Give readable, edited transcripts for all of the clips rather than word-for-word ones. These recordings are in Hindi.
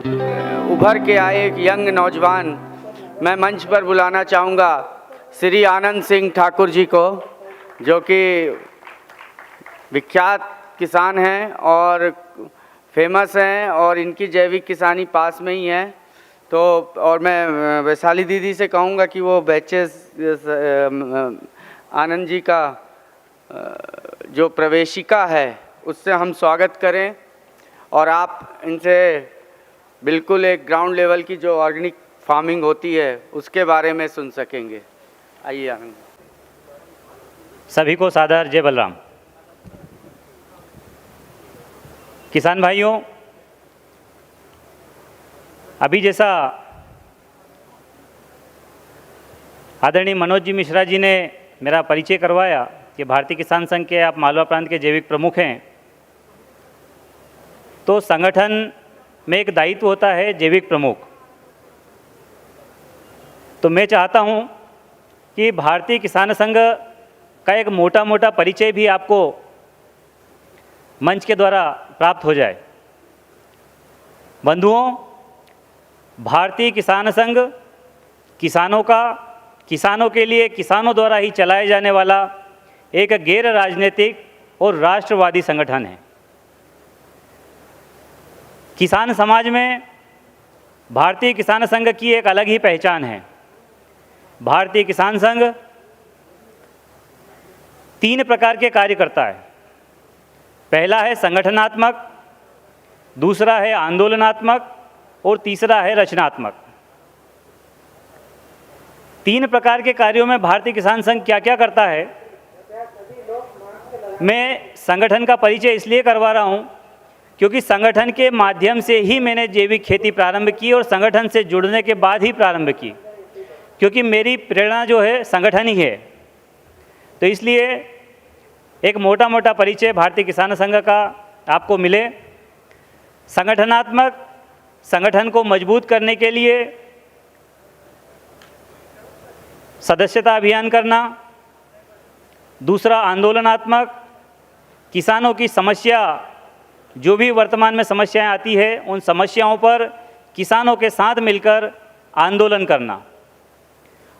उभर के आए एक यंग नौजवान मैं मंच पर बुलाना चाहूँगा श्री आनंद सिंह ठाकुर जी को, जो कि विख्यात किसान हैं और फेमस हैं और इनकी जैविक किसानी पास में ही है। तो और मैं वैशाली दीदी से कहूँगा कि वो बैचेस आनंद जी का जो प्रवेशिका है उससे हम स्वागत करें और आप इनसे बिल्कुल एक ग्राउंड लेवल की जो ऑर्गेनिक फार्मिंग होती है उसके बारे में सुन सकेंगे। आइए आनंद। सभी को सादर जय बलराम। किसान भाइयों, अभी जैसा आदरणीय मनोज जी मिश्रा जी ने मेरा परिचय करवाया कि भारतीय किसान संघ के आप मालवा प्रांत के जैविक प्रमुख हैं, तो संगठन में एक दायित्व होता है जैविक प्रमुख। तो मैं चाहता हूं कि भारतीय किसान संघ का एक मोटा परिचय भी आपको मंच के द्वारा प्राप्त हो जाए। बंधुओं, भारतीय किसान संघ किसानों के लिए किसानों द्वारा ही चलाए जाने वाला एक गैर राजनीतिक और राष्ट्रवादी संगठन है। किसान समाज में भारतीय किसान संघ की एक अलग ही पहचान है। भारतीय किसान संघ 3 प्रकार के कार्य करता है। पहला है संगठनात्मक, दूसरा है आंदोलनात्मक और तीसरा है रचनात्मक। 3 प्रकार के कार्यों में भारतीय किसान संघ क्या क्या करता है, मैं संगठन का परिचय इसलिए करवा रहा हूं क्योंकि संगठन के माध्यम से ही मैंने जैविक खेती प्रारंभ की और संगठन से जुड़ने के बाद ही प्रारंभ की, क्योंकि मेरी प्रेरणा जो है संगठन ही है। तो इसलिए एक मोटा परिचय भारतीय किसान संघ का आपको मिले। संगठनात्मक, संगठन को मजबूत करने के लिए सदस्यता अभियान करना। दूसरा आंदोलनात्मक, किसानों की समस्या, जो भी वर्तमान में समस्याएं आती है उन समस्याओं पर किसानों के साथ मिलकर आंदोलन करना।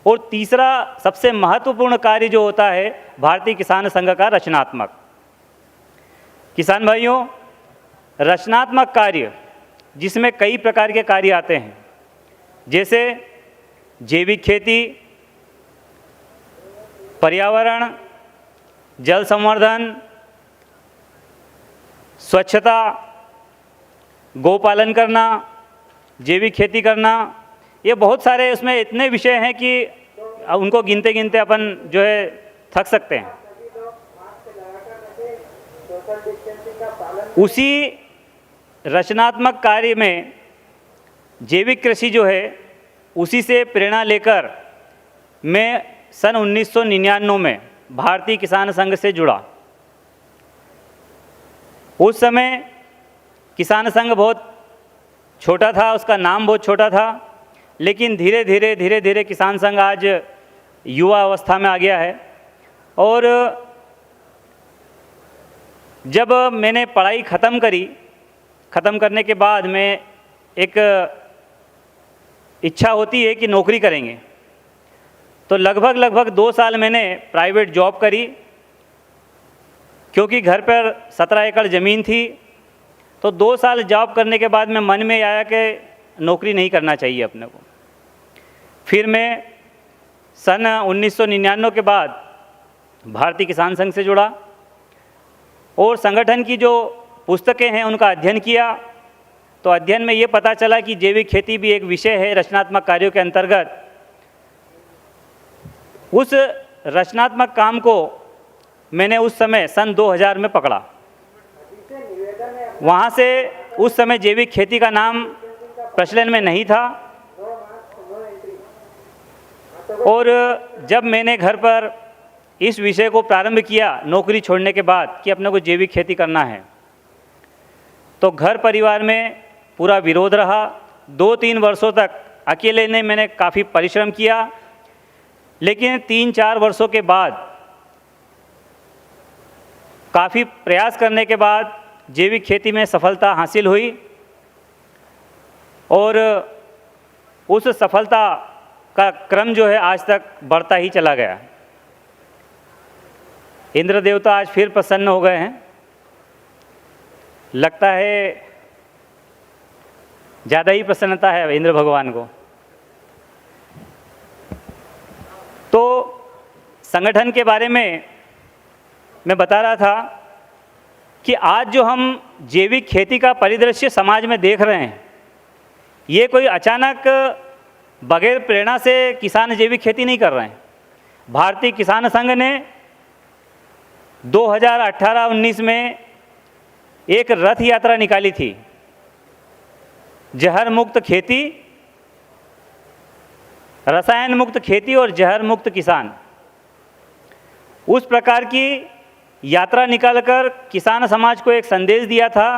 और तीसरा सबसे महत्वपूर्ण कार्य जो होता है भारतीय किसान संघ का रचनात्मक। किसान भाइयों, रचनात्मक कार्य जिसमें कई प्रकार के कार्य आते हैं, जैसे जैविक खेती, पर्यावरण, जल संवर्धन, स्वच्छता, गोपालन करना, जैविक खेती करना, ये बहुत सारे उसमें इतने विषय हैं कि उनको गिनते गिनते अपन जो है थक सकते हैं। उसी रचनात्मक कार्य में जैविक कृषि जो है उसी से प्रेरणा लेकर मैं सन 1999 में भारतीय किसान संघ से जुड़ा। उस समय किसान संघ बहुत छोटा था, उसका नाम बहुत छोटा था, लेकिन धीरे धीरे किसान संघ आज युवा अवस्था में आ गया है। और जब मैंने पढ़ाई ख़त्म करने के बाद में एक इच्छा होती है कि नौकरी करेंगे, तो लगभग 2 साल मैंने प्राइवेट जॉब करी, क्योंकि घर पर 17 एकड़ ज़मीन थी। तो 2 साल जॉब करने के बाद में मन में आया कि नौकरी नहीं करना चाहिए अपने को। फिर मैं सन 1999 के बाद भारतीय किसान संघ से जुड़ा और संगठन की जो पुस्तकें हैं उनका अध्ययन किया। तो अध्ययन में ये पता चला कि जैविक खेती भी एक विषय है रचनात्मक कार्यों के अंतर्गत। उस रचनात्मक काम को मैंने उस समय सन 2000 में पकड़ा। वहाँ से उस समय जैविक खेती का नाम प्रचलन में नहीं था। और जब मैंने घर पर इस विषय को प्रारंभ किया नौकरी छोड़ने के बाद कि अपने को जैविक खेती करना है, तो घर परिवार में पूरा विरोध रहा। 2-3 वर्षों तक अकेले ने मैंने काफ़ी परिश्रम किया, लेकिन 3-4 वर्षों के बाद काफ़ी प्रयास करने के बाद जैविक खेती में सफलता हासिल हुई। और उस सफलता का क्रम जो है आज तक बढ़ता ही चला गया। इंद्र देवता आज फिर प्रसन्न हो गए हैं, लगता है ज़्यादा ही प्रसन्नता है इंद्र भगवान को। तो संगठन के बारे में मैं बता रहा था कि आज जो हम जैविक खेती का परिदृश्य समाज में देख रहे हैं, ये कोई अचानक बगैर प्रेरणा से किसान जैविक खेती नहीं कर रहे हैं। भारतीय किसान संघ ने 2018-19 में एक रथ यात्रा निकाली थी, जहर मुक्त खेती, रसायन मुक्त खेती और जहर मुक्त किसान। उस प्रकार की यात्रा निकालकर किसान समाज को एक संदेश दिया था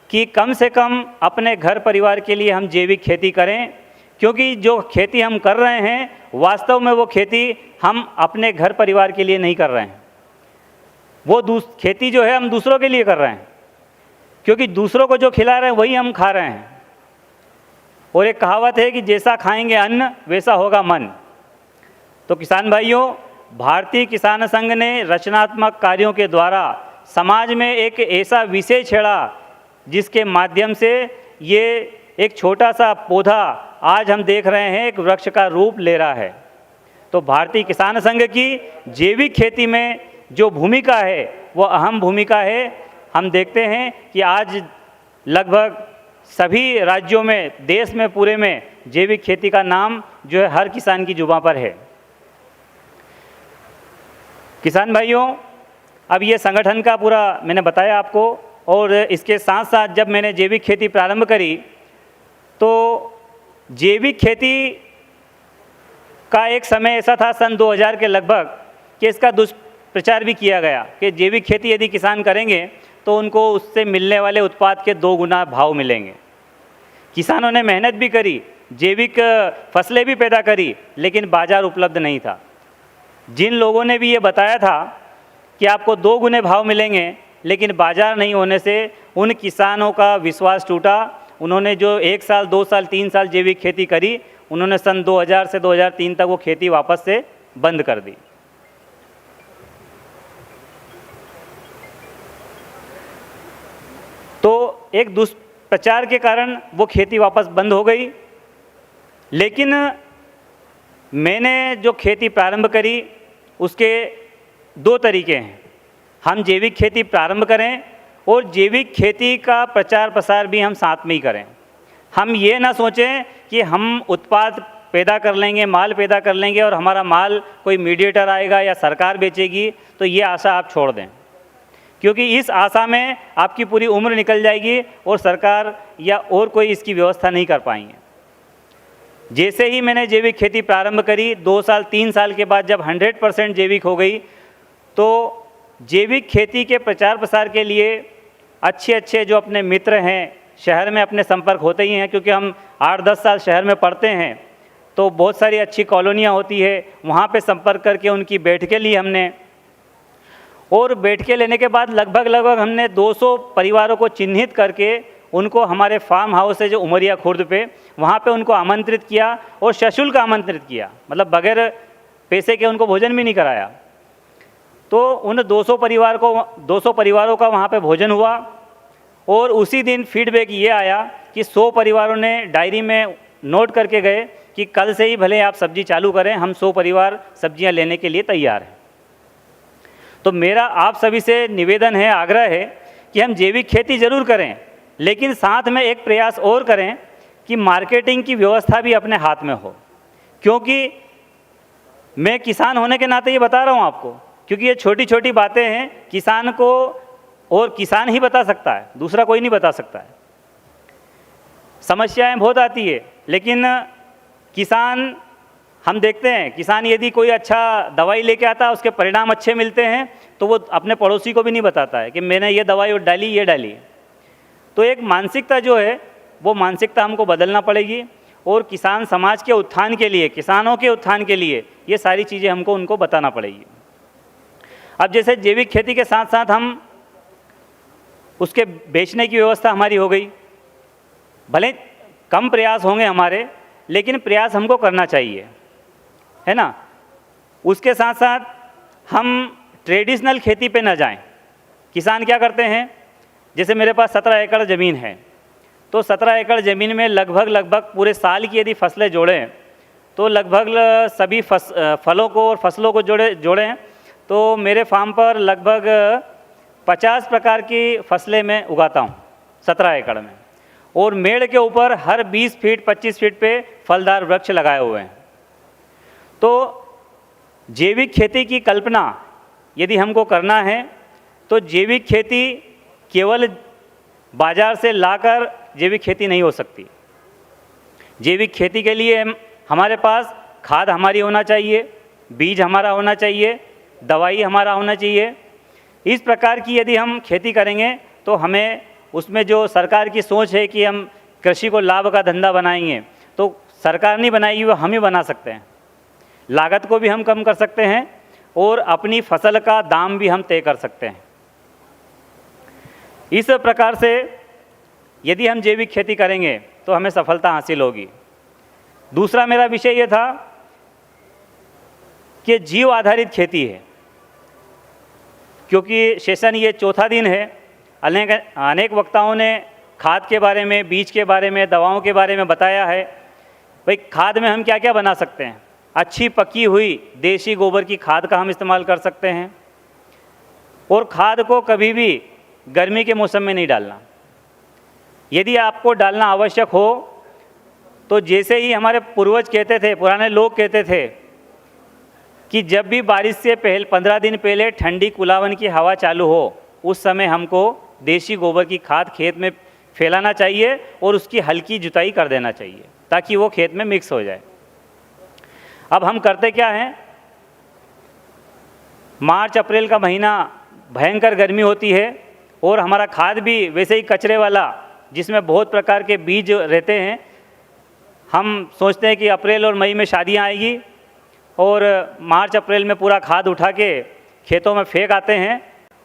कि कम से कम अपने घर परिवार के लिए हम जैविक खेती करें, क्योंकि जो खेती हम कर रहे हैं वास्तव में वो खेती हम अपने घर परिवार के लिए नहीं कर रहे हैं, वो खेती जो है हम दूसरों के लिए कर रहे हैं, क्योंकि दूसरों को जो खिला रहे हैं वही हम खा रहे हैं। और एक कहावत है कि जैसा खाएंगे अन्न वैसा होगा मन। तो किसान भाइयों, भारतीय किसान संघ ने रचनात्मक कार्यों के द्वारा समाज में एक ऐसा विषय छेड़ा जिसके माध्यम से ये एक छोटा सा पौधा आज हम देख रहे हैं एक वृक्ष का रूप ले रहा है। तो भारतीय किसान संघ की जैविक खेती में जो भूमिका है वो अहम भूमिका है। हम देखते हैं कि आज लगभग सभी राज्यों में, देश में पूरे में जैविक खेती का नाम जो है हर किसान की जुबान पर है। किसान भाइयों, अब ये संगठन का पूरा मैंने बताया आपको, और इसके साथ साथ जब मैंने जैविक खेती प्रारंभ करी तो जैविक खेती का एक समय ऐसा था सन 2000 के लगभग कि इसका दुष्प्रचार भी किया गया कि जैविक खेती यदि किसान करेंगे तो उनको उससे मिलने वाले उत्पाद के 2 गुना भाव मिलेंगे। किसानों ने मेहनत भी करी, जैविक फसलें भी पैदा करी, लेकिन बाज़ार उपलब्ध नहीं था। जिन लोगों ने भी ये बताया था कि आपको 2 गुने भाव मिलेंगे, लेकिन बाज़ार नहीं होने से उन किसानों का विश्वास टूटा। उन्होंने जो 1 साल, 2 साल, 3 साल जैविक खेती करी, उन्होंने सन 2000 से 2003 तक वो खेती वापस से बंद कर दी। तो एक दुष्प्रचार के कारण वो खेती वापस बंद हो गई। लेकिन मैंने जो खेती प्रारंभ करी उसके 2 तरीके हैं। हम जैविक खेती प्रारंभ करें और जैविक खेती का प्रचार प्रसार भी हम साथ में ही करें। हम ये ना सोचें कि हम उत्पाद पैदा कर लेंगे, माल पैदा कर लेंगे और हमारा माल कोई मीडिएटर आएगा या सरकार बेचेगी, तो ये आशा आप छोड़ दें, क्योंकि इस आशा में आपकी पूरी उम्र निकल जाएगी और सरकार या और कोई इसकी व्यवस्था नहीं कर पाएंगे। जैसे ही मैंने जैविक खेती प्रारंभ करी, 2 साल 3 साल के बाद जब 100% जैविक हो गई, तो जैविक खेती के प्रचार प्रसार के लिए अच्छे जो अपने मित्र हैं, शहर में अपने संपर्क होते ही हैं, क्योंकि हम 8-10 साल शहर में पढ़ते हैं, तो बहुत सारी अच्छी कॉलोनियाँ होती है, वहाँ पे संपर्क करके उनकी बैठकें ली हमने। और बैठकें लेने के बाद लगभग हमने 200 परिवारों को चिन्हित करके उनको हमारे फार्म हाउस है जो उमरिया खुर्द पे, वहाँ पे उनको आमंत्रित किया और सशुल्क आमंत्रित किया, मतलब बगैर पैसे के उनको भोजन भी नहीं कराया। तो उन 200 परिवारों का वहाँ पे भोजन हुआ और उसी दिन फीडबैक ये आया कि 100 परिवारों ने डायरी में नोट करके गए कि कल से ही भले आप सब्जी चालू करें, हम 100 परिवार सब्जियां लेने के लिए तैयार हैं। तो मेरा आप सभी से निवेदन है, आग्रह है कि हम जैविक खेती ज़रूर करें, लेकिन साथ में एक प्रयास और करें कि मार्केटिंग की व्यवस्था भी अपने हाथ में हो। क्योंकि मैं किसान होने के नाते ये बता रहा हूँ आपको, क्योंकि ये छोटी छोटी बातें हैं, किसान को और किसान ही बता सकता है, दूसरा कोई नहीं बता सकता है। समस्याएं बहुत आती है, लेकिन किसान, हम देखते हैं किसान यदि कोई अच्छा दवाई लेके आता है, उसके परिणाम अच्छे मिलते हैं, तो वो अपने पड़ोसी को भी नहीं बताता है कि मैंने ये दवाई डाली, ये डाली। तो एक मानसिकता जो है वो मानसिकता हमको बदलना पड़ेगी और किसान समाज के उत्थान के लिए, किसानों के उत्थान के लिए ये सारी चीज़ें हमको उनको बताना पड़ेगी। अब जैसे जैविक खेती के साथ साथ हम उसके बेचने की व्यवस्था हमारी हो गई। भले कम प्रयास होंगे हमारे, लेकिन प्रयास हमको करना चाहिए, है ना। उसके साथ साथ हम ट्रेडिशनल खेती पे न जाएं। किसान क्या करते हैं, जैसे मेरे पास 17 एकड़ ज़मीन है, तो 17 एकड़ ज़मीन में लगभग पूरे साल की यदि फसलें जोड़ें तो लगभग सभी फलों को और फसलों को जोड़ें तो मेरे फार्म पर लगभग 50 प्रकार की फसलें मैं उगाता हूँ 17 एकड़ में, और मेड़ के ऊपर हर 20 फीट 25 फीट पे फलदार वृक्ष लगाए हुए हैं। तो जैविक खेती की कल्पना यदि हमको करना है तो जैविक खेती केवल बाज़ार से लाकर जैविक खेती नहीं हो सकती। जैविक खेती के लिए हमारे पास खाद हमारी होना चाहिए, बीज हमारा होना चाहिए, दवाई हमारा होना चाहिए। इस प्रकार की यदि हम खेती करेंगे तो हमें उसमें जो सरकार की सोच है कि हम कृषि को लाभ का धंधा बनाएंगे, तो सरकार नहीं बनाएगी, वो हम ही बना सकते हैं। लागत को भी हम कम कर सकते हैं और अपनी फसल का दाम भी हम तय कर सकते हैं। इस प्रकार से यदि हम जैविक खेती करेंगे तो हमें सफलता हासिल होगी। दूसरा मेरा विषय ये था कि जीव आधारित खेती है, क्योंकि सेशन ये चौथा दिन है। अनेक वक्ताओं ने खाद के बारे में, बीज के बारे में, दवाओं के बारे में बताया है। भाई खाद में हम क्या क्या बना सकते हैं। अच्छी पकी हुई देसी गोबर की खाद का हम इस्तेमाल कर सकते हैं, और खाद को कभी भी गर्मी के मौसम में नहीं डालना। यदि आपको डालना आवश्यक हो तो जैसे ही हमारे पूर्वज कहते थे, पुराने लोग कहते थे कि जब भी बारिश से पहले 15 दिन पहले ठंडी कुलावन की हवा चालू हो, उस समय हमको देसी गोबर की खाद खेत में फैलाना चाहिए और उसकी हल्की जुताई कर देना चाहिए ताकि वो खेत में मिक्स हो जाए। अब हम करते क्या हैं, मार्च अप्रैल का महीना भयंकर गर्मी होती है और हमारा खाद भी वैसे ही कचरे वाला, जिसमें बहुत प्रकार के बीज रहते हैं। हम सोचते हैं कि अप्रैल और मई में शादियां आएगी और मार्च अप्रैल में पूरा खाद उठा के खेतों में फेंक आते हैं,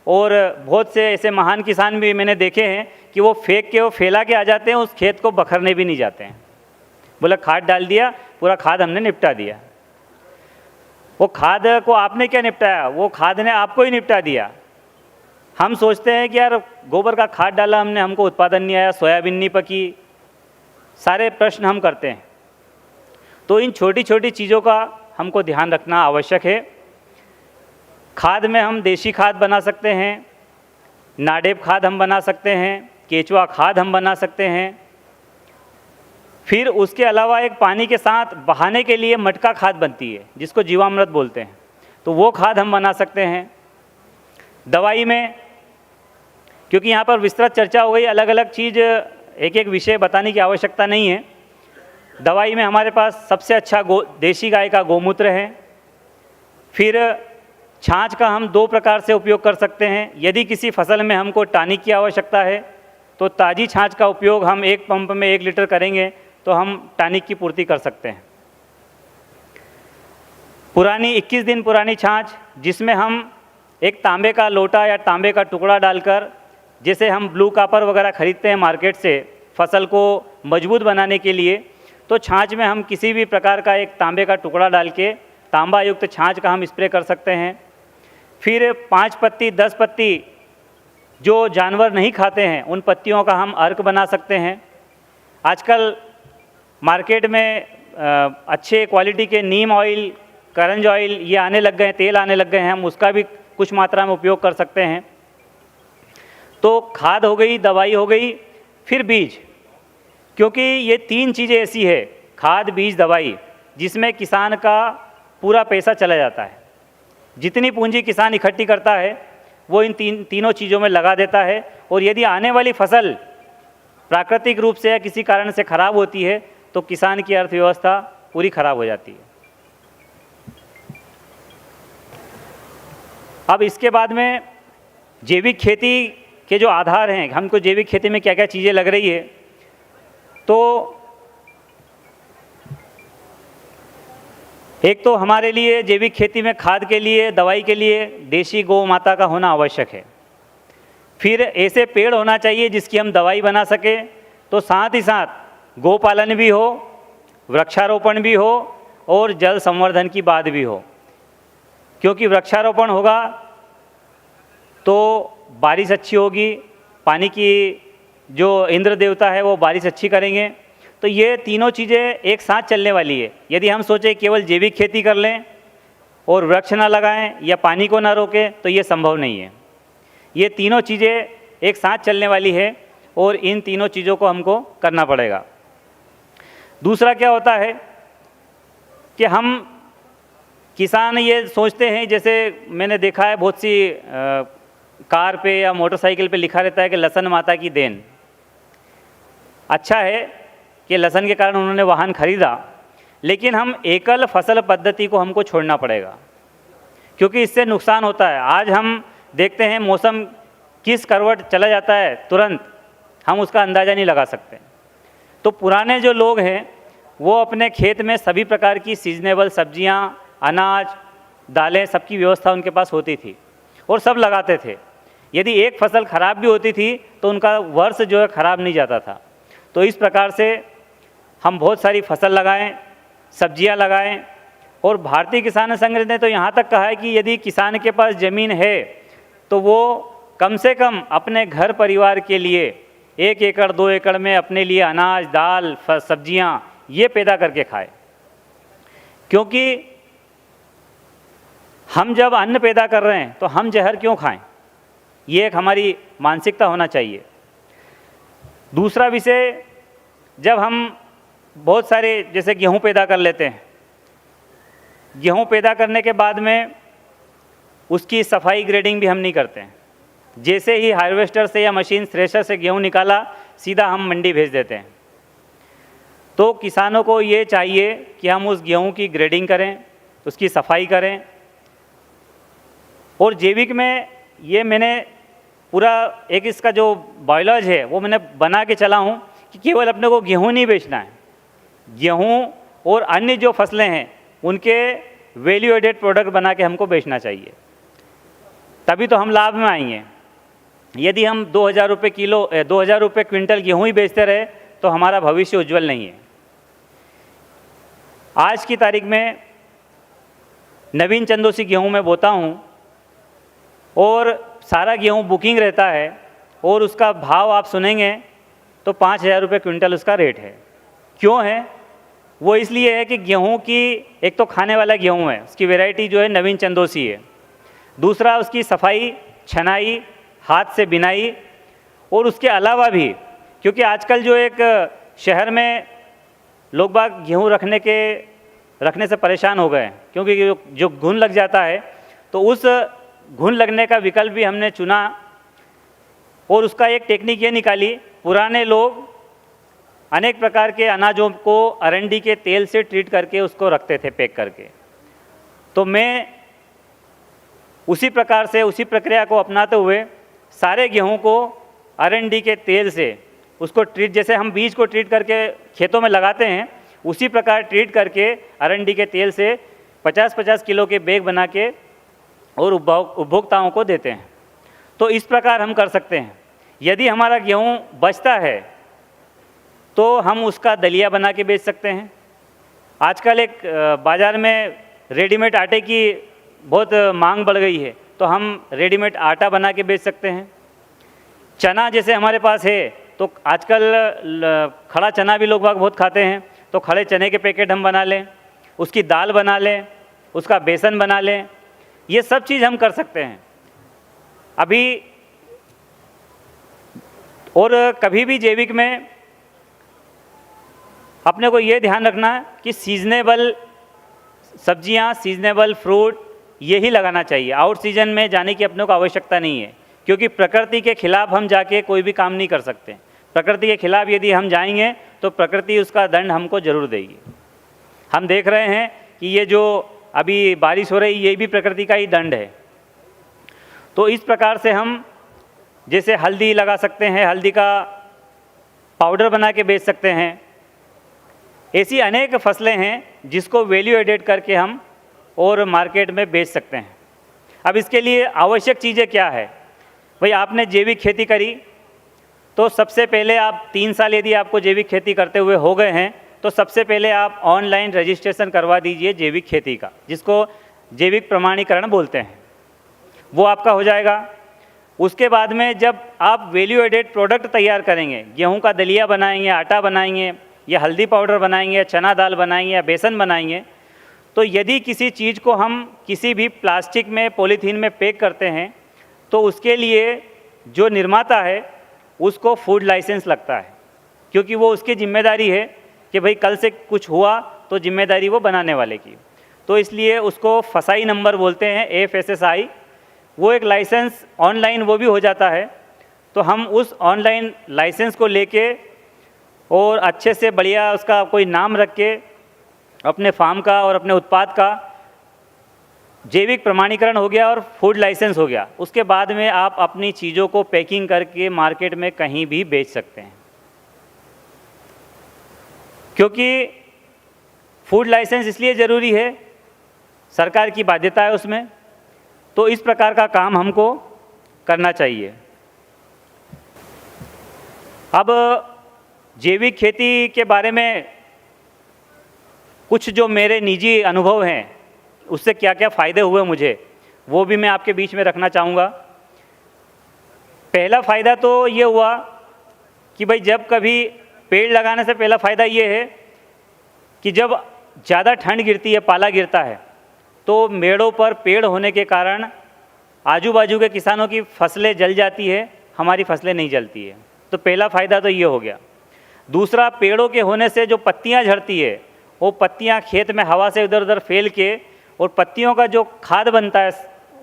और बहुत से ऐसे महान किसान भी मैंने देखे हैं कि वो फेंक के, वो फैला के आ जाते हैं, उस खेत को बखरने भी नहीं जाते हैं। बोला खाद डाल दिया, पूरा खाद हमने निपटा दिया। वो खाद को आपने क्या निपटाया, वो खाद ने आपको ही निपटा दिया। हम सोचते हैं कि यार गोबर का खाद डाला हमने, हमको उत्पादन नहीं आया, सोयाबीन नहीं पकी, सारे प्रश्न हम करते हैं। तो इन छोटी छोटी चीज़ों का हमको ध्यान रखना आवश्यक है। खाद में हम देशी खाद बना सकते हैं, नाडेप खाद हम बना सकते हैं, केचुआ खाद हम बना सकते हैं। फिर उसके अलावा एक पानी के साथ बहाने के लिए मटका खाद बनती है जिसको जीवामृत बोलते हैं, तो वो खाद हम बना सकते हैं। दवाई में, क्योंकि यहाँ पर विस्तृत चर्चा हो गई, अलग अलग चीज़ एक एक विषय बताने की आवश्यकता नहीं है। दवाई में हमारे पास सबसे अच्छा देसी गाय का गोमूत्र है। फिर छाछ का हम 2 प्रकार से उपयोग कर सकते हैं। यदि किसी फसल में हमको टॉनिक की आवश्यकता है तो ताज़ी छाछ का उपयोग हम एक पंप में 1 लीटर करेंगे तो हम टॉनिक की पूर्ति कर सकते हैं। पुरानी 21 दिन पुरानी छाछ, जिसमें हम एक तांबे का लोटा या तांबे का टुकड़ा डालकर, जैसे हम ब्लू कॉपर वगैरह खरीदते हैं मार्केट से फसल को मजबूत बनाने के लिए, तो छाछ में हम किसी भी प्रकार का एक तांबे का टुकड़ा डाल के तांबा युक्त छाछ का हम स्प्रे कर सकते हैं। फिर 5 पत्ती 10 पत्ती जो जानवर नहीं खाते हैं उन पत्तियों का हम अर्क बना सकते हैं। आजकल मार्केट में अच्छे क्वालिटी के नीम ऑयल, करंज ऑयल ये आने लग गए हैं, तेल आने लग गए हैं, हम उसका भी कुछ मात्रा में उपयोग कर सकते हैं। तो खाद हो गई, दवाई हो गई, फिर बीज, क्योंकि ये 3 चीज़ें ऐसी है, खाद बीज दवाई, जिसमें किसान का पूरा पैसा चला जाता है। जितनी पूंजी किसान इकट्ठी करता है वो इन तीनों चीज़ों में लगा देता है, और यदि आने वाली फसल प्राकृतिक रूप से या किसी कारण से खराब होती है तो किसान की अर्थव्यवस्था पूरी खराब हो जाती है। अब इसके बाद में जैविक खेती के जो आधार हैं, हमको जैविक खेती में क्या क्या चीज़ें लग रही है, तो एक तो हमारे लिए जैविक खेती में खाद के लिए, दवाई के लिए देशी गौ माता का होना आवश्यक है। फिर ऐसे पेड़ होना चाहिए जिसकी हम दवाई बना सकें, तो साथ ही साथ गोपालन भी हो, वृक्षारोपण भी हो और जल संवर्धन की बात भी हो। क्योंकि वृक्षारोपण होगा तो बारिश अच्छी होगी, पानी की जो इंद्र देवता है वो बारिश अच्छी करेंगे। तो ये तीनों चीज़ें एक साथ चलने वाली है। यदि हम सोचें केवल जैविक खेती कर लें और वृक्ष ना लगाएं या पानी को ना रोकें तो ये संभव नहीं है। ये तीनों चीज़ें एक साथ चलने वाली है और इन तीनों चीज़ों को हमको करना पड़ेगा। दूसरा क्या होता है कि हम किसान ये सोचते हैं, जैसे मैंने देखा है बहुत सी कार पे या मोटरसाइकिल पे लिखा रहता है कि लसन माता की देन। अच्छा है कि लसन के कारण उन्होंने वाहन खरीदा, लेकिन हम एकल फसल पद्धति को हमको छोड़ना पड़ेगा, क्योंकि इससे नुकसान होता है। आज हम देखते हैं मौसम किस करवट चला जाता है, तुरंत हम उसका अंदाज़ा नहीं लगा सकते। तो पुराने जो लोग हैं वो अपने खेत में सभी प्रकार की सीजनेबल सब्जियां, अनाज, दालें, सबकी व्यवस्था उनके पास होती थी और सब लगाते थे। यदि एक फसल खराब भी होती थी तो उनका वर्ष जो है खराब नहीं जाता था। तो इस प्रकार से हम बहुत सारी फसल लगाएं, सब्जियां लगाएं। और भारतीय किसान संघ ने तो यहाँ तक कहा है कि यदि किसान के पास ज़मीन है तो वो कम से कम अपने घर परिवार के लिए 1 एकड़ 2 एकड़ में अपने लिए अनाज, दाल, सब्जियां ये पैदा करके खाए। क्योंकि हम जब अन्न पैदा कर रहे हैं तो हम जहर क्यों खाएं, ये एक हमारी मानसिकता होना चाहिए। दूसरा विषय, जब हम बहुत सारे जैसे गेहूं पैदा कर लेते हैं, गेहूं पैदा करने के बाद में उसकी सफाई ग्रेडिंग भी हम नहीं करते हैं। जैसे ही हार्वेस्टर से या मशीन थ्रेशर से गेहूं निकाला, सीधा हम मंडी भेज देते हैं। तो किसानों को ये चाहिए कि हम उस गेहूं की ग्रेडिंग करें, उसकी सफाई करें। और जैविक में ये मैंने पूरा एक इसका जो बायोलॉजी है वो मैंने बना के चला हूँ कि केवल अपने को गेहूं नहीं बेचना है, गेहूं और अन्य जो फसलें हैं उनके वैल्यू एडेड प्रोडक्ट बना के हमको बेचना चाहिए, तभी तो हम लाभ में आएंगे। यदि हम 2000 रुपये किलो 2000 रुपये क्विंटल गेहूं ही बेचते रहे तो हमारा भविष्य उज्जवल नहीं है। आज की तारीख में नवीन चंदोसी गेहूं मैं बोता हूं और सारा गेहूं बुकिंग रहता है और उसका भाव आप सुनेंगे तो 5000 रुपये क्विंटल उसका रेट है। क्यों है? वो इसलिए है कि गेहूं की एक तो खाने वाला गेहूं है, उसकी वैरायटी जो है नवीन चंदोसी है। दूसरा उसकी सफाई, छनाई, हाथ से बिनाई, और उसके अलावा भी क्योंकि आजकल जो एक शहर में लोग बाग गेहूं रखने से परेशान हो गए हैं, क्योंकि जो घुन लग जाता है, तो उस घुन लगने का विकल्प भी हमने चुना और उसका एक टेक्निक ये निकाली। पुराने लोग अनेक प्रकार के अनाजों को अरंडी के तेल से ट्रीट करके उसको रखते थे पैक करके। तो मैं उसी प्रकार से उसी प्रक्रिया को अपनाते हुए सारे गेहूं को अरंडी के तेल से उसको ट्रीट, जैसे हम बीज को ट्रीट करके खेतों में लगाते हैं उसी प्रकार ट्रीट करके अरंडी के तेल से 50-50 किलो के बैग बना के और उपभोक्ताओं को देते हैं। तो इस प्रकार हम कर सकते हैं। यदि हमारा गेहूं बचता है तो हम उसका दलिया बना के बेच सकते हैं। आजकल एक बाज़ार में रेडीमेड आटे की बहुत मांग बढ़ गई है, तो हम रेडीमेड आटा बना के बेच सकते हैं। चना जैसे हमारे पास है तो आजकल खड़ा चना भी लोग बहुत खाते हैं, तो खड़े चने के पैकेट हम बना लें, उसकी दाल बना लें, उसका बेसन बना लें। ये सब चीज़ हम कर सकते हैं अभी। और कभी भी जैविक में अपने को ये ध्यान रखना कि सीजनेबल सब्जियां, सीजनेबल फ्रूट यही लगाना चाहिए। आउट सीजन में जाने की अपने को आवश्यकता नहीं है, क्योंकि प्रकृति के खिलाफ हम जाके कोई भी काम नहीं कर सकते। प्रकृति के खिलाफ यदि हम जाएंगे तो प्रकृति उसका दंड हमको ज़रूर देगी। हम देख रहे हैं कि ये जो अभी बारिश हो रही ये भी प्रकृति का ही दंड है। तो इस प्रकार से हम जैसे हल्दी लगा सकते हैं, हल्दी का पाउडर बना के बेच सकते हैं। ऐसी अनेक फसलें हैं जिसको वैल्यू एडेड करके हम और मार्केट में बेच सकते हैं। अब इसके लिए आवश्यक चीज़ें क्या है? भाई आपने जैविक खेती करी तो सबसे पहले आप 3 साल यदि आपको जैविक खेती करते हुए हो गए हैं तो सबसे पहले आप ऑनलाइन रजिस्ट्रेशन करवा दीजिए जैविक खेती का, जिसको जैविक प्रमाणीकरण बोलते हैं, वो आपका हो जाएगा। उसके बाद में जब आप वैल्यू एडेड प्रोडक्ट तैयार करेंगे, गेहूं का दलिया बनाएंगे, आटा बनाएंगे, या हल्दी पाउडर बनाएंगे, या चना दाल बनाएंगे, या बेसन बनाएंगे, तो यदि किसी चीज़ को हम किसी भी प्लास्टिक में, पॉलीथीन में पैक करते हैं तो उसके लिए जो निर्माता है उसको फूड लाइसेंस लगता है, क्योंकि वो उसकी जिम्मेदारी है कि भाई कल से कुछ हुआ तो जिम्मेदारी वो बनाने वाले की। तो इसलिए उसको फसाई नंबर बोलते हैं, FSSI। वो एक लाइसेंस ऑनलाइन वो भी हो जाता है। तो हम उस ऑनलाइन लाइसेंस को लेके और अच्छे से बढ़िया उसका कोई नाम रख के अपने फार्म का और अपने उत्पाद का जैविक प्रमाणीकरण हो गया और फूड लाइसेंस हो गया। उसके बाद में आप अपनी चीज़ों को पैकिंग करके मार्केट में कहीं भी बेच सकते हैं, क्योंकि फूड लाइसेंस इसलिए ज़रूरी है, सरकार की बाध्यता है उसमें। तो इस प्रकार का काम हमको करना चाहिए। अब जैविक खेती के बारे में कुछ जो मेरे निजी अनुभव हैं, उससे क्या क्या फ़ायदे हुए मुझे, वो भी मैं आपके बीच में रखना चाहूँगा। पहला फ़ायदा तो ये हुआ कि भाई जब कभी पेड़ लगाने से पहला फ़ायदा ये है कि जब ज़्यादा ठंड गिरती है, पाला गिरता है, तो मेड़ों पर पेड़ होने के कारण आजू बाजू के किसानों की फसलें जल जाती है, हमारी फसलें नहीं जलती है। तो पहला फ़ायदा तो ये हो गया। दूसरा, पेड़ों के होने से जो पत्तियाँ झड़ती है, वो पत्तियाँ खेत में हवा से इधर उधर फैल के, और पत्तियों का जो खाद बनता है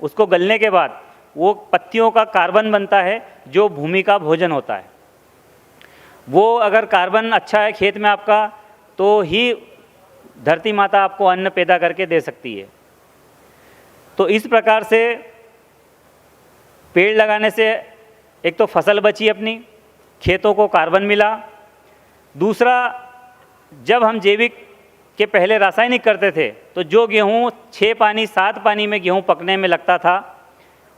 उसको गलने के बाद वो पत्तियों का कार्बन बनता है, जो भूमि का भोजन होता है। वो अगर कार्बन अच्छा है खेत में आपका, तो ही धरती माता आपको अन्न पैदा करके दे सकती है। तो इस प्रकार से पेड़ लगाने से एक तो फसल बची अपनी, खेतों को कार्बन मिला। दूसरा, जब हम जैविक के पहले रासायनिक करते थे तो जो गेहूँ 6 पानी 7 पानी में गेहूँ पकने में लगता था,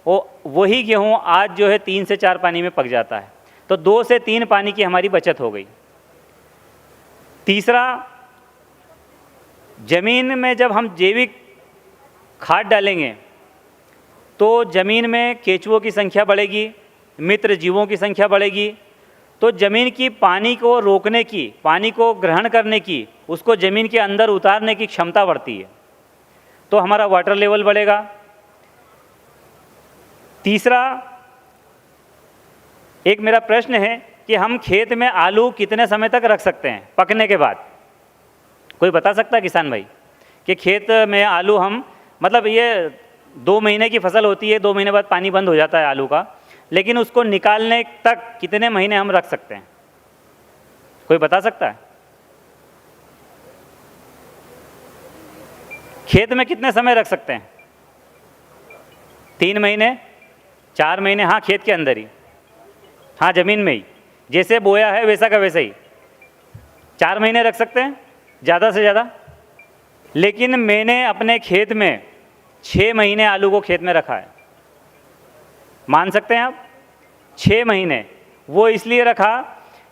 वही गेहूँ आज जो है 3 से 4 पानी में पक जाता है। तो 2 से 3 पानी की हमारी बचत हो गई। तीसरा, ज़मीन में जब हम जैविक खाद डालेंगे तो ज़मीन में केंचुओं की संख्या बढ़ेगी, मित्र जीवों की संख्या बढ़ेगी। तो ज़मीन की पानी को रोकने की, पानी को ग्रहण करने की, उसको ज़मीन के अंदर उतारने की क्षमता बढ़ती है। तो हमारा वाटर लेवल बढ़ेगा। तीसरा, एक मेरा प्रश्न है कि हम खेत में आलू कितने समय तक रख सकते हैं पकने के बाद? कोई बता सकता है किसान भाई कि खेत में आलू हम, मतलब ये 2 महीने की फसल होती है, 2 महीने बाद पानी बंद हो जाता है आलू का, लेकिन उसको निकालने तक कितने महीने हम रख सकते हैं? कोई बता सकता है? खेत में कितने समय रख सकते हैं? 3 महीने, 4 महीने? हाँ, खेत के अंदर ही, हाँ ज़मीन में ही, जैसे बोया है वैसा का वैसा ही 4 महीने रख सकते हैं ज़्यादा से ज़्यादा। लेकिन मैंने अपने खेत में 6 महीने आलू को खेत में रखा है। मान सकते हैं आप? 6 महीने। वो इसलिए रखा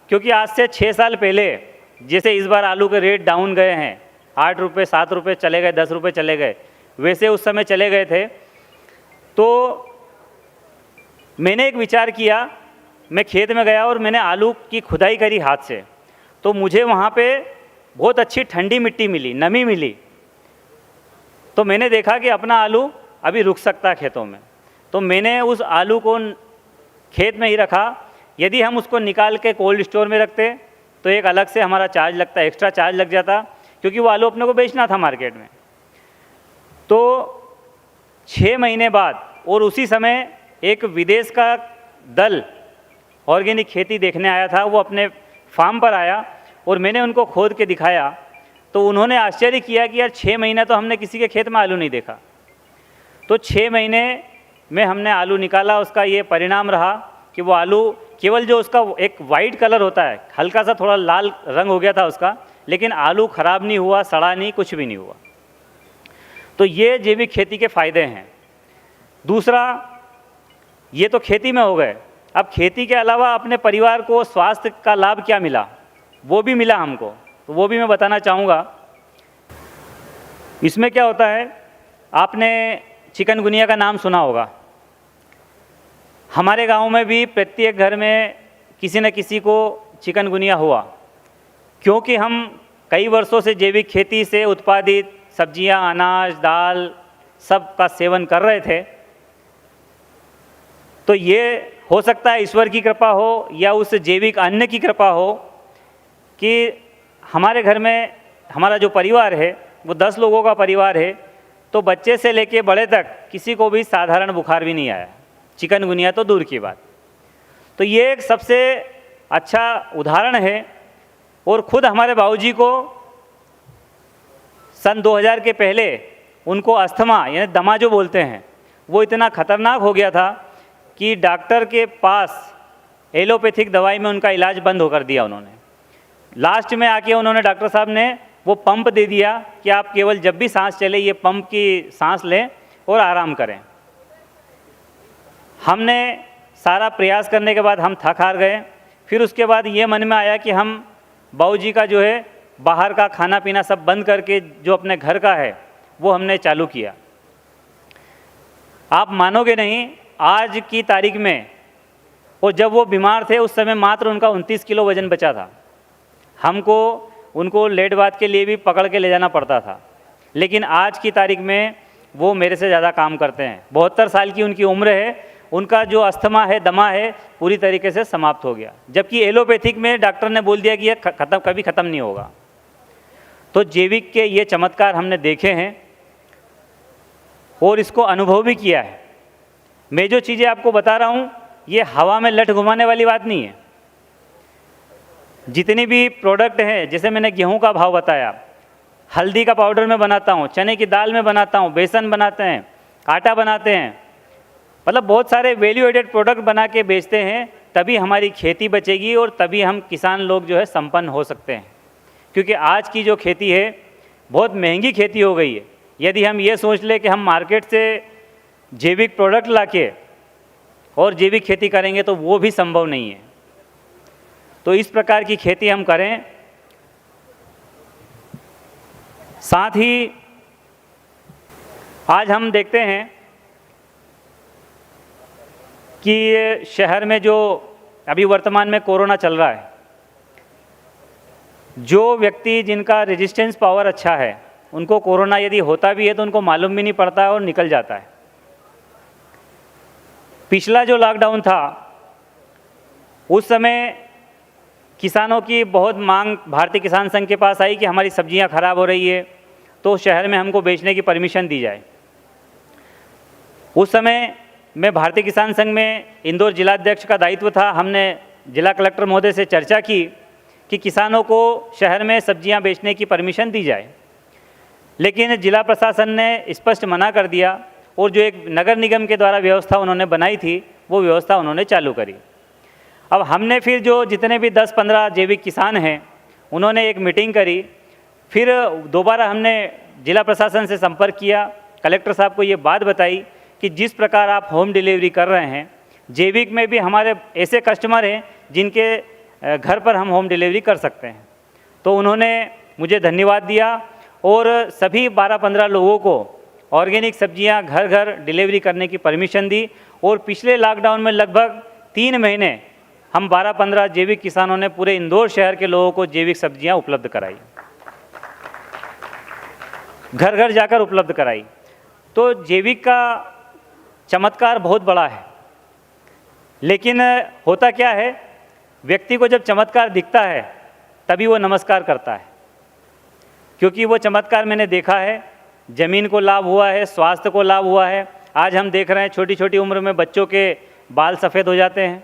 क्योंकि आज से 6 साल पहले, जैसे इस बार आलू के रेट डाउन गए हैं, 8 रुपये 7 रुपये चले गए, 10 रुपये चले गए, वैसे उस समय चले गए थे। तो मैंने एक विचार किया, मैं खेत में गया और मैंने आलू की खुदाई करी हाथ से। तो मुझे वहाँ पे बहुत अच्छी ठंडी मिट्टी मिली, नमी मिली। तो मैंने देखा कि अपना आलू अभी रुक सकता है खेतों में। तो मैंने उस आलू को खेत में ही रखा। यदि हम उसको निकाल के कोल्ड स्टोर में रखते तो एक अलग से हमारा चार्ज लगता, एक्स्ट्रा चार्ज लग जाता, क्योंकि वो आलू अपने को बेचना था मार्केट में। तो 6 महीने बाद, और उसी समय एक विदेश का दल ऑर्गेनिक खेती देखने आया था, वो अपने फार्म पर आया और मैंने उनको खोद के दिखाया। तो उन्होंने आश्चर्य किया कि यार 6 महीने तो हमने किसी के खेत में आलू नहीं देखा। तो 6 महीने में हमने आलू निकाला। उसका ये परिणाम रहा कि वो आलू केवल जो उसका एक वाइट कलर होता है, हल्का सा थोड़ा लाल रंग हो गया था उसका, लेकिन आलू ख़राब नहीं हुआ, सड़ा नहीं, कुछ भी नहीं हुआ। तो ये जैविक खेती के फ़ायदे हैं। दूसरा, ये तो खेती में हो गए। अब खेती के अलावा अपने परिवार को स्वास्थ्य का लाभ क्या मिला, वो भी मिला हमको, तो वो भी मैं बताना चाहूँगा। इसमें क्या होता है, आपने चिकनगुनिया का नाम सुना होगा। हमारे गांव में भी प्रत्येक घर में किसी न किसी को चिकनगुनिया हुआ, क्योंकि हम कई वर्षों से जैविक खेती से उत्पादित सब्जियां, अनाज, दाल सब का सेवन कर रहे थे। तो ये हो सकता है ईश्वर की कृपा हो या उस जैविक अन्न की कृपा हो कि हमारे घर में हमारा जो परिवार है वो 10 लोगों का परिवार है, तो बच्चे से लेके बड़े तक किसी को भी साधारण बुखार भी नहीं आया, चिकनगुनिया तो दूर की बात। तो ये एक सबसे अच्छा उदाहरण है। और ख़ुद हमारे बाबूजी को सन 2000 के पहले उनको अस्थमा यानी दमा जो बोलते हैं वो इतना ख़तरनाक हो गया था कि डॉक्टर के पास एलोपैथिक दवाई में उनका इलाज बंद होकर दिया उन्होंने। लास्ट में आके उन्होंने, डॉक्टर साहब ने वो पंप दे दिया कि आप केवल जब भी सांस चले ये पंप की सांस लें और आराम करें। हमने सारा प्रयास करने के बाद हम थक हार गए। फिर उसके बाद ये मन में आया कि हम बाबूजी का जो है बाहर का खाना पीना सब बंद करके जो अपने घर का है वो हमने चालू किया। आप मानोगे नहीं, आज की तारीख में, और जब वो बीमार थे उस समय मात्र उनका 29 किलो वज़न बचा था। हमको उनको लेट बात के लिए भी पकड़ के ले जाना पड़ता था, लेकिन आज की तारीख में वो मेरे से ज़्यादा काम करते हैं। 72 साल की उनकी उम्र है। उनका जो अस्थमा है, दमा है, पूरी तरीके से समाप्त हो गया, जबकि एलोपैथिक में डॉक्टर ने बोल दिया कि यह कभी ख़त्म नहीं होगा। तो जैविक के ये चमत्कार हमने देखे हैं और इसको अनुभव भी किया है। मैं जो चीज़ें आपको बता रहा हूँ ये हवा में लठ घुमाने वाली बात नहीं है। जितनी भी प्रोडक्ट हैं, जैसे मैंने गेहूं का भाव बताया, हल्दी का पाउडर में बनाता हूँ, चने की दाल में बनाता हूँ, बेसन बनाते हैं, आटा बनाते हैं, मतलब बहुत सारे वैल्यू एडेड प्रोडक्ट बना के बेचते हैं। तभी हमारी खेती बचेगी और तभी हम किसान लोग जो है संपन्न हो सकते हैं। क्योंकि आज की जो खेती है बहुत महंगी खेती हो गई है। यदि हम ये सोच लें कि हम मार्केट से जैविक प्रोडक्ट लाके और जैविक खेती करेंगे तो वो भी संभव नहीं है। तो इस प्रकार की खेती हम करें। साथ ही आज हम देखते हैं कि शहर में जो अभी वर्तमान में कोरोना चल रहा है, जो व्यक्ति जिनका रेजिस्टेंस पावर अच्छा है उनको कोरोना यदि होता भी है तो उनको मालूम भी नहीं पड़ता है और निकल जाता है। पिछला जो लॉकडाउन था उस समय किसानों की बहुत मांग भारतीय किसान संघ के पास आई कि हमारी सब्जियां खराब हो रही है तो शहर में हमको बेचने की परमिशन दी जाए। उस समय मैं भारतीय किसान संघ में इंदौर जिलाध्यक्ष का दायित्व था। हमने जिला कलेक्टर महोदय से चर्चा की कि किसानों को शहर में सब्जियां बेचने की परमिशन दी जाए, लेकिन जिला प्रशासन ने स्पष्ट मना कर दिया और जो एक नगर निगम के द्वारा व्यवस्था उन्होंने बनाई थी वो व्यवस्था उन्होंने चालू करी। अब हमने फिर जो जितने भी 10-15 जैविक किसान हैं उन्होंने एक मीटिंग करी। फिर दोबारा हमने जिला प्रशासन से संपर्क किया, कलेक्टर साहब को ये बात बताई कि जिस प्रकार आप होम डिलीवरी कर रहे हैं, जैविक में भी हमारे ऐसे कस्टमर हैं जिनके घर पर हम होम डिलीवरी कर सकते हैं। तो उन्होंने मुझे धन्यवाद दिया और सभी 12-15 लोगों को ऑर्गेनिक सब्जियां घर घर डिलीवरी करने की परमिशन दी। और पिछले लॉकडाउन में लगभग 3 महीने हम 12-15 जैविक किसानों ने पूरे इंदौर शहर के लोगों को जैविक सब्जियां उपलब्ध कराई, घर घर जाकर उपलब्ध कराई। तो जैविक का चमत्कार बहुत बड़ा है, लेकिन होता क्या है, व्यक्ति को जब चमत्कार दिखता है तभी वो नमस्कार करता है। क्योंकि वो चमत्कार मैंने देखा है, ज़मीन को लाभ हुआ है, स्वास्थ्य को लाभ हुआ है। आज हम देख रहे हैं छोटी छोटी उम्र में बच्चों के बाल सफ़ेद हो जाते हैं,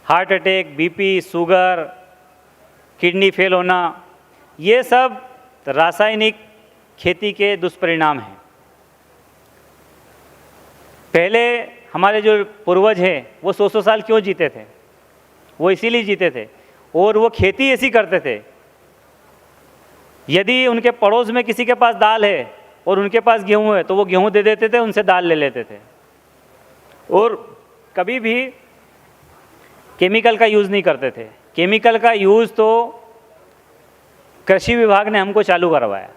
heart attack, BP, sugar, kidney fail होना, ये सब रासायनिक खेती के दुष्परिणाम हैं। पहले हमारे जो पूर्वज हैं वो 100-100 साल क्यों जीते थे? वो इसीलिए जीते थे और वो खेती ऐसी करते थे। यदि उनके पड़ोस में किसी के पास दाल है और उनके पास गेहूं है तो वो गेहूं दे देते थे, उनसे दाल ले लेते थे। और कभी भी केमिकल का यूज़ नहीं करते थे। केमिकल का यूज़ तो कृषि विभाग ने हमको चालू करवाया,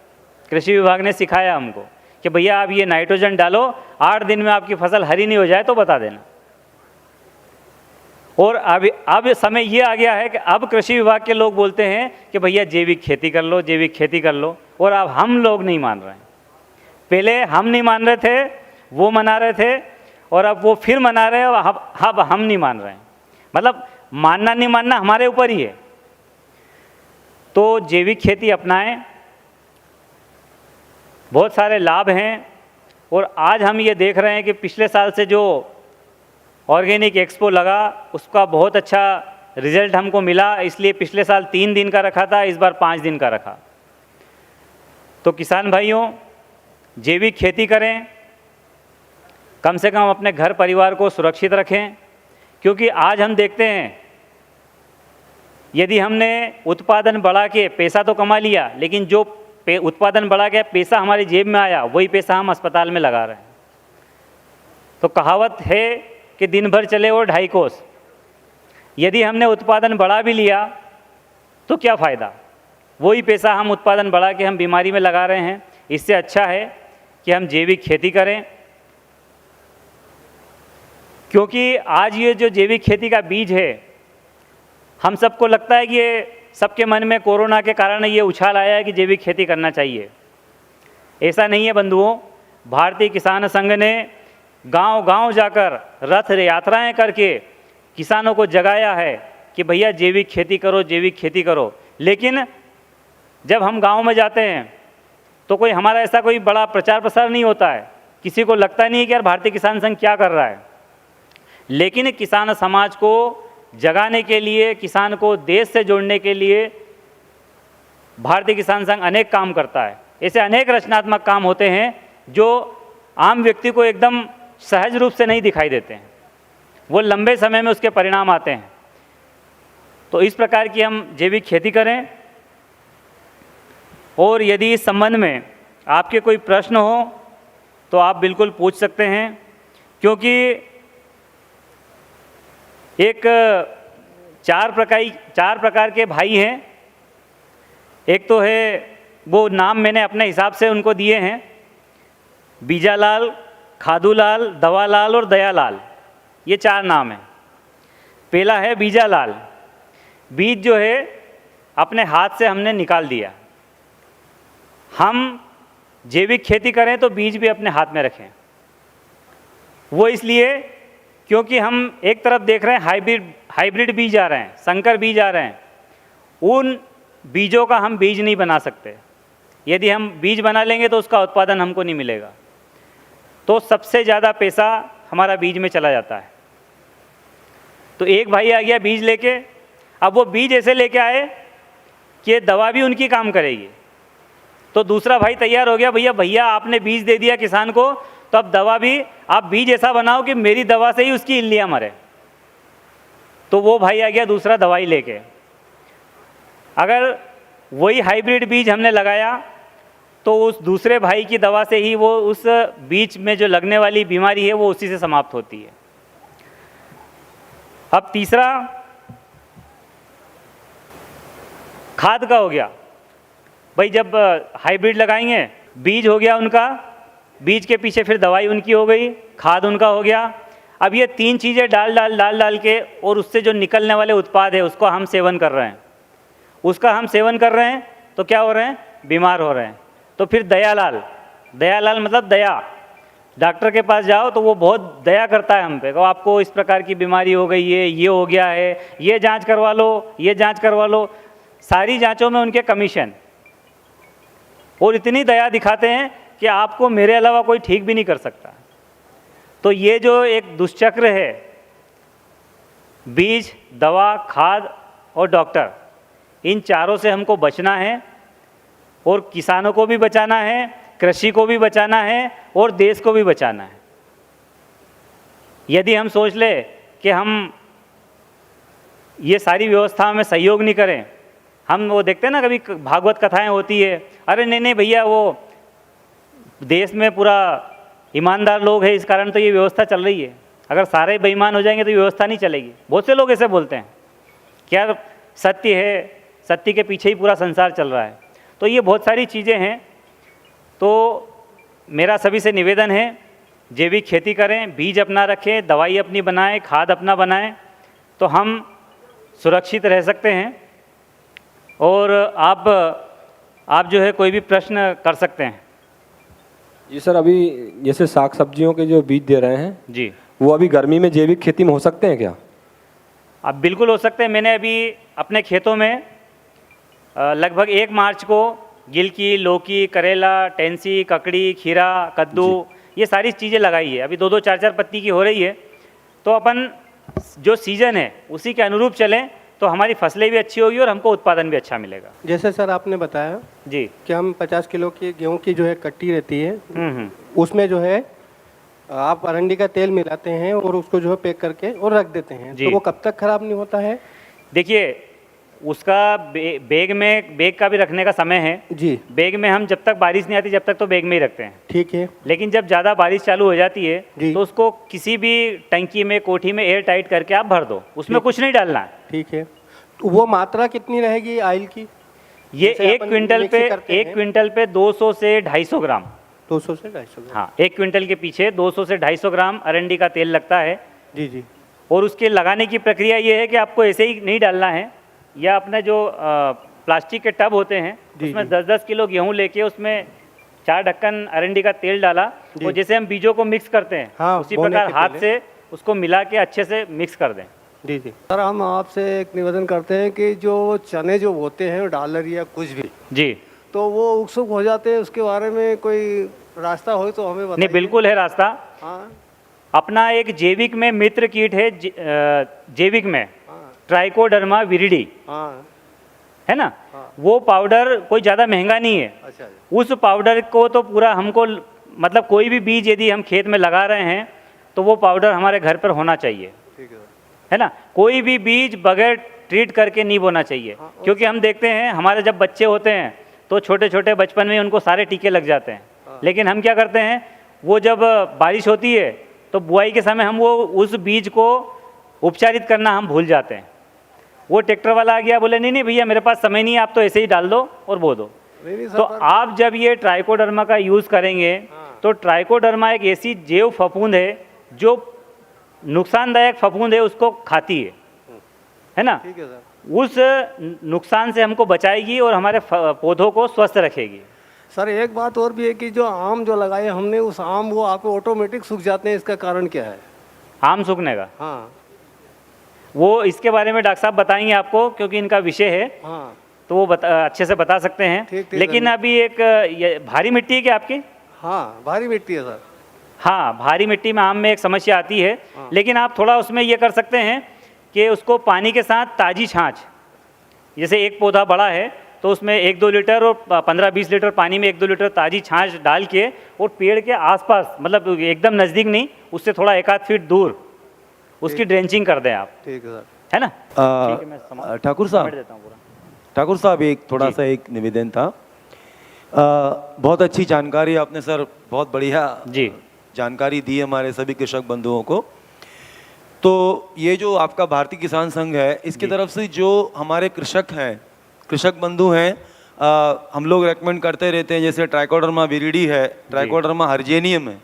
कृषि विभाग ने सिखाया हमको कि भैया आप ये नाइट्रोजन डालो, 8 दिन में आपकी फसल हरी नहीं हो जाए तो बता देना। और अब समय ये आ गया है कि अब कृषि विभाग के लोग बोलते हैं कि भैया जैविक खेती कर लो, जैविक खेती कर लो, और अब हम लोग नहीं मान रहे हैं। पहले हम नहीं मान रहे थे, वो मना रहे थे, और अब वो फिर मना रहे हैं, अब हम नहीं मान रहे हैं। मतलब मानना नहीं मानना हमारे ऊपर ही है। तो जैविक खेती अपनाएं, बहुत सारे लाभ हैं। और आज हम ये देख रहे हैं कि पिछले साल से जो ऑर्गेनिक एक्सपो लगा उसका बहुत अच्छा रिजल्ट हमको मिला, इसलिए पिछले साल 3 दिन का रखा था, इस बार 5 दिन का रखा। तो किसान भाइयों, जैविक खेती करें, कम से कम अपने घर परिवार को सुरक्षित रखें, क्योंकि आज हम देखते हैं यदि हमने उत्पादन बढ़ा के पैसा तो कमा लिया, लेकिन जो उत्पादन बढ़ा के पैसा हमारी जेब में आया वही पैसा हम अस्पताल में लगा रहे हैं। तो कहावत है कि दिन भर चले वो 2.5 कोस। यदि हमने उत्पादन बढ़ा भी लिया तो क्या फ़ायदा, वही पैसा हम उत्पादन बढ़ा के हम बीमारी में लगा रहे हैं। इससे अच्छा है कि हम जैविक खेती करें, क्योंकि आज ये जो जैविक खेती का बीज है, हम सबको लगता है कि ये सबके मन में कोरोना के कारण ये उछाल आया है कि जैविक खेती करना चाहिए। ऐसा नहीं है बंधुओं। भारतीय किसान संघ ने गांव-गांव जाकर रथ यात्राएं करके किसानों को जगाया है कि भैया जैविक खेती करो, जैविक खेती करो। लेकिन जब हम गांव में जाते हैं तो कोई हमारा ऐसा कोई बड़ा प्रचार प्रसार नहीं होता है, किसी को लगता नहीं है कि यार भारतीय किसान संघ क्या कर रहा है। लेकिन किसान समाज को जगाने के लिए, किसान को देश से जोड़ने के लिए भारतीय किसान संघ अनेक काम करता है। ऐसे अनेक रचनात्मक काम होते हैं जो आम व्यक्ति को एकदम सहज रूप से नहीं दिखाई देते हैं, वो लंबे समय में उसके परिणाम आते हैं। तो इस प्रकार की हम जैविक खेती करें। और यदि इस संबंध में आपके कोई प्रश्न हो तो आप बिल्कुल पूछ सकते हैं, क्योंकि एक 4 प्रकार के भाई हैं। एक तो है, वो नाम मैंने अपने हिसाब से उनको दिए हैं, बीजालाल, खादूलाल, दवालाल और दयालाल। ये 4 नाम हैं। पहला है बीजालाल। बीज जो है अपने हाथ से हमने निकाल दिया। हम जैविक खेती करें तो बीज भी अपने हाथ में रखें। वो इसलिए क्योंकि हम एक तरफ देख रहे हैं हाइब्रिड बीज आ रहे हैं, संकर बीज आ रहे हैं। उन बीजों का हम बीज नहीं बना सकते। यदि हम बीज बना लेंगे तो उसका उत्पादन हमको नहीं मिलेगा। तो सबसे ज़्यादा पैसा हमारा बीज में चला जाता है। तो एक भाई आ गया बीज लेके। अब वो बीज ऐसे लेके आए कि दवा भी उनकी काम करेगी। तो दूसरा भाई तैयार हो गया, भैया आपने बीज दे दिया किसान को, तो अब दवा भी आप बीज ऐसा बनाओ कि मेरी दवा से ही उसकी इल्लियाँ मरे। तो वो भाई आ गया दूसरा दवाई लेके। अगर वही हाइब्रिड बीज हमने लगाया तो उस दूसरे भाई की दवा से ही वो उस बीज में जो लगने वाली बीमारी है वो उसी से समाप्त होती है। अब तीसरा खाद का हो गया। भाई जब हाइब्रिड लगाएंगे, बीज हो गया उनका, बीज के पीछे फिर दवाई उनकी हो गई, खाद उनका हो गया। अब ये 3 चीज़ें डाल के और उससे जो निकलने वाले उत्पाद है उसको हम सेवन कर रहे हैं। उसका हम सेवन कर रहे हैं तो क्या हो रहे हैं, बीमार हो रहे हैं। तो फिर दयालाल मतलब दया। डॉक्टर के पास जाओ तो वो बहुत दया करता है हम पे, तो आपको इस प्रकार की बीमारी हो गई है, ये हो गया है, ये जांच करवा लो, ये जांच करवा लो। सारी जांचों में उनके कमीशन, और इतनी दया दिखाते हैं कि आपको मेरे अलावा कोई ठीक भी नहीं कर सकता। तो ये जो एक दुष्चक्र है, बीज, दवा, खाद और डॉक्टर, इन चारों से हमको बचना है। और किसानों को भी बचाना है, कृषि को भी बचाना है और देश को भी बचाना है। यदि हम सोच ले कि हम ये सारी व्यवस्था में सहयोग नहीं करें, हम वो देखते हैं ना कभी भागवत कथाएं होती है, अरे नहीं भैया वो देश में पूरा ईमानदार लोग हैं इस कारण तो ये व्यवस्था चल रही है। अगर सारे बेईमान हो जाएंगे तो व्यवस्था नहीं चलेगी। बहुत से लोग ऐसे बोलते हैं कि यार सत्य है, सत्य के पीछे ही पूरा संसार चल रहा है। तो ये बहुत सारी चीज़ें हैं। तो मेरा सभी से निवेदन है, जैविक खेती करें, बीज अपना रखें, दवाई अपनी बनाएं, खाद अपना बनाएं, तो हम सुरक्षित रह सकते हैं। और आप जो है कोई भी प्रश्न कर सकते हैं। जी सर, अभी जैसे साग सब्जियों के जो बीज दे रहे हैं जी, वो अभी गर्मी में जैविक खेती में हो सकते हैं क्या? अब बिल्कुल हो सकते हैं। मैंने अभी अपने खेतों में लगभग 1 मार्च को गिलकी, लौकी, करेला, टेंसी, ककड़ी, खीरा, कद्दू, ये सारी चीज़ें लगाई है। अभी 2-2, 4-4 पत्ती की हो रही है। तो अपन जो सीज़न है उसी के अनुरूप चलें तो हमारी फसलें भी अच्छी होगी और हमको उत्पादन भी अच्छा मिलेगा। जैसे सर आपने बताया जी, कि हम 50 किलो की गेहूं की जो है कट्टी रहती है, उसमें जो है आप अरंडी का तेल मिलाते हैं और उसको जो है पैक करके और रख देते हैं, जी। तो वो कब तक खराब नहीं होता है? देखिए उसका बैग का भी रखने का समय है। जी, बैग में हम जब तक बारिश नहीं आती जब तक तो बैग में ही रखते हैं। ठीक है। लेकिन जब ज़्यादा बारिश चालू हो जाती है जी। तो उसको किसी भी टंकी में, कोठी में एयर टाइट करके आप भर दो, उसमें कुछ नहीं डालना है। ठीक है। तो वो मात्रा कितनी रहेगी ऑयल की? ये जैसे एक अपन क्विंटल मिक्सी पे करते हैं। 1 क्विंटल पे 200 से 250 ग्राम। 200 से 250 ग्राम। हाँ, 1 क्विंटल के पीछे 200 से 250 ग्राम अरंडी का तेल लगता है। जी जी। और उसके लगाने की प्रक्रिया ये है कि आपको ऐसे ही नहीं डालना है, या अपने जो प्लास्टिक के टब होते हैं जी, उसमें जी। 10-10 किलो गेहूं लेके उसमें 4 ढक्कन अरंडी का तेल डाला, जी। और जैसे हम बीजों को मिक्स करते हैं हाँ, उसी बोने प्रकार के हाथ पहले। से उसको मिला के अच्छे से मिक्स कर दें। जी जी। सर हम आपसे एक निवेदन करते हैं कि जो चने जो बोते हैं डॉलर या कुछ भी, जी, तो वो उत्सुक हो जाते हैं, उसके बारे में कोई रास्ता हो तो हमें बताइए। नहीं बिल्कुल है रास्ता। हाँ अपना एक जैविक में मित्र कीट है, जैविक में हाँ ट्राइकोडर्मा विरिडी हाँ। है ना। हाँ। वो पाउडर कोई ज़्यादा महंगा नहीं है। अच्छा जी। उस पाउडर को तो पूरा हमको, मतलब कोई भी बीज यदि हम खेत में लगा रहे हैं तो वो पाउडर हमारे घर पर होना चाहिए, ठीक है सर। है ना। कोई भी बीज बगैर ट्रीट करके नहीं बोना चाहिए। हाँ, और क्योंकि हम देखते हैं हमारे जब बच्चे होते हैं तो छोटे छोटे बचपन में उनको सारे टीके लग जाते हैं। हाँ। लेकिन हम क्या करते हैं, वो जब बारिश होती है तो बुआई के समय हम वो उस बीज को उपचारित करना हम भूल जाते हैं। वो ट्रैक्टर वाला आ गया, बोले नहीं नहीं भैया मेरे पास समय नहीं है, आप तो ऐसे ही डाल दो और बो दो। नहीं सर, तो पर- आप जब ये ट्राइकोडर्मा का यूज़ करेंगे हाँ। तो ट्राइकोडर्मा एक ऐसी जैव फफूंद है जो नुकसानदायक फफूंद है, उसको खाती है ना। ठीक है सर। उस नुकसान से हमको बचाएगी और हमारे पौधों को स्वस्थ रखेगी। सर एक बात और भी है कि जो आम जो लगाए हमने, उस आम वो आपको ऑटोमेटिक सूख जाते हैं, इसका कारण क्या है? आम सूखने का हाँ वो इसके बारे में डॉक्टर साहब बताएंगे आपको, क्योंकि इनका विषय है हाँ। तो वो अच्छे से बता सकते हैं। ठीक, लेकिन सर। अभी एक ये भारी मिट्टी है क्या आपकी? हाँ भारी मिट्टी है सर। हाँ, भारी मिट्टी में आम में एक समस्या आती है। हाँ। लेकिन आप थोड़ा उसमें ये कर सकते हैं कि उसको पानी के साथ ताज़ी छाछ, जैसे एक पौधा बड़ा है तो उसमें 1-2 लीटर और 15-20 लीटर पानी में 1-2 लीटर ताज़ी छाछ डाल के, और पेड़ के आसपास, मतलब एकदम नज़दीक नहीं, उससे थोड़ा 1-8 फीट दूर उसकी ड्रेंचिंग कर दें आप, ठीक है सर। है ना। ठीक है, मैं ठाकुर समेट साहब, देता हूँ पूरा। ठाकुर साहब एक थोड़ा जी। सा एक निवेदन था। बहुत अच्छी जानकारी आपने सर, बहुत बढ़िया जी जानकारी दी हमारे सभी कृषक बंधुओं को। तो ये जो आपका भारतीय किसान संघ है, इसकी तरफ से जो हमारे कृषक हैं, कृषक बंधु हैं, हम लोग रेकमेंड करते रहते हैं, जैसे ट्राइकोडर्मा विरिडी है, ट्राइकोडर्मा हर्जेनियम है।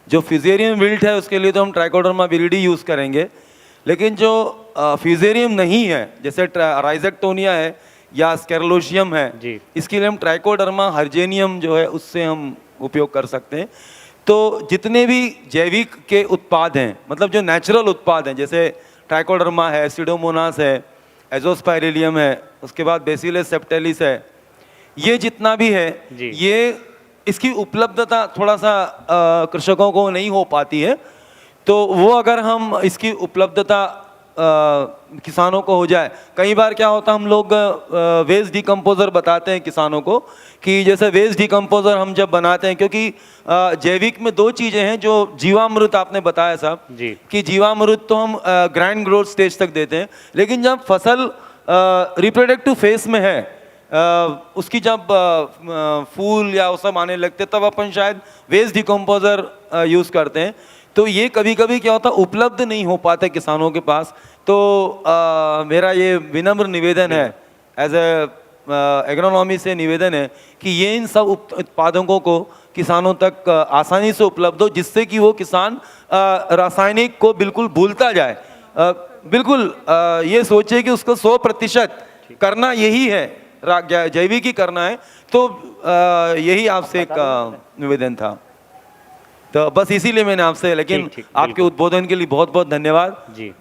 जो फिजेरियम विल्ट है उसके लिए तो हम ट्राइकोडर्मा विरिडी यूज़ करेंगे, लेकिन जो फिजेरियम नहीं है, जैसे राइजेक्टोनिया है या स्केरोलोशियम है, जी। इसके लिए हम ट्राइकोडर्मा हर्जेनियम जो है उससे हम उपयोग कर सकते हैं। तो जितने भी जैविक के उत्पाद हैं, मतलब जो नेचुरल उत्पाद हैं, जैसे ट्राइकोडर्मा है, सीडोमोनास है, एजोस्पाइरिलियम है, उसके बाद बेसिलस सेप्टेलिस है, ये जितना भी है, जी। ये इसकी उपलब्धता थोड़ा सा कृषकों को नहीं हो पाती है। तो वो अगर हम इसकी उपलब्धता किसानों को हो जाए, कई बार क्या होता है, हम लोग वेस्ट डिकम्पोज़र बताते हैं किसानों को कि जैसे वेस्ट डिकम्पोज़र हम जब बनाते हैं, क्योंकि जैविक में 2 चीज़ें हैं, जो जीवामृत आपने बताया साहब जी। कि जीवामृत तो हम ग्रैंड ग्रोथ स्टेज तक देते हैं, लेकिन जब फसल रिप्रोडक्टिव फेज में है, उसकी जब फूल या वो सब आने लगते तब अपन शायद वेस्ट डिकम्पोज़र यूज़ करते हैं। तो ये कभी कभी क्या होता, उपलब्ध नहीं हो पाते किसानों के पास। तो मेरा ये विनम्र निवेदन है, एज ए एग्रोनॉमी से निवेदन है कि ये इन सब उत्पादकों को किसानों तक आसानी से उपलब्ध हो, जिससे कि वो किसान रासायनिक को बिल्कुल भूलता जाए। बिल्कुल ये सोचे कि उसको 100% करना यही है, जैविक ही करना है। तो यही आपसे एक निवेदन था। तो बस इसीलिए मैंने आपसे, लेकिन ठीक, आपके उद्बोधन के लिए बहुत बहुत धन्यवाद जी।